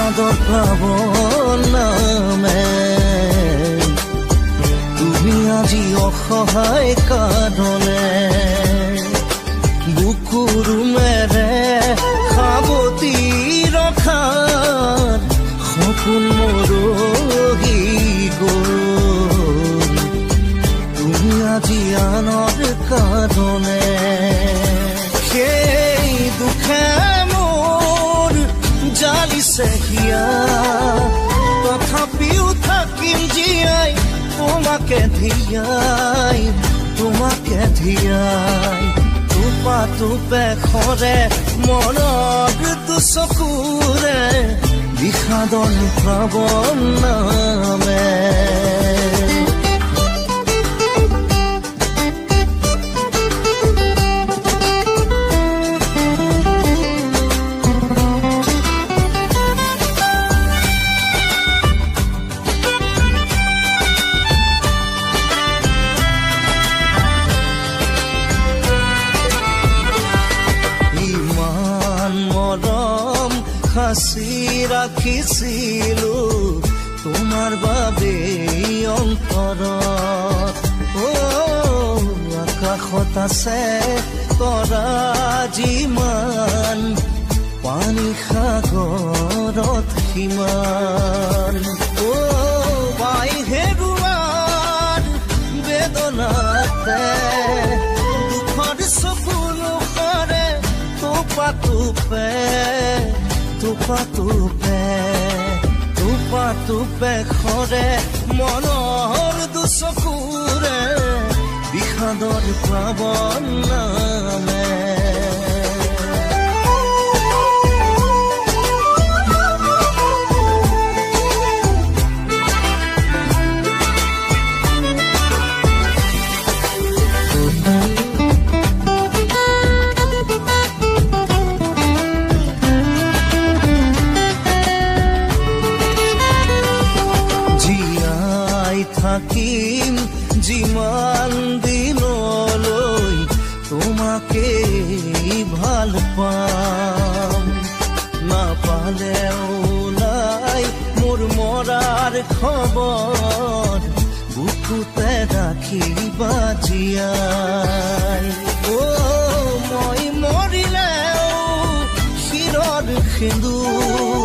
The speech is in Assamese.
বিষাদৰ প্লাৱন নামে তুমি আজি অসহায় কাঁদনে বুকুৰ মেৰে সাৱটি ৰখাত সপোন মৰহি গ'ল তুমি আজি আনৰ কাঁদনে সেই দুখে মোৰ জালিছে হিয়া তথাপিও থাকিম জীয়াই তোমাকে ধিয়াই টোপা টোপে সৰে মনৰ দুচকুৰে বিষাদৰ প্লাৱন নামে সাঁচি ৰাখিছিলো তোমাৰ বাবে অন্তৰত আকাশত আছে তৰা যিমান পানী সাগৰত সিমান পাই হেৰুৱাৰ বেদনাতে দুখৰ চকুৰ সৰে টোপা টোপে সৰে মনৰ দুচকুৰে বিষাদৰ প্লাৱন নামে থাকিম যিমান দিনলৈ তোমাকে ভাল পাম নাপালেও নাই মোৰ মৰাৰ খবৰ বুকুতে ৰাখিবা জীয়াই মই মৰিলেও শিৰৰ সিন্দুৰ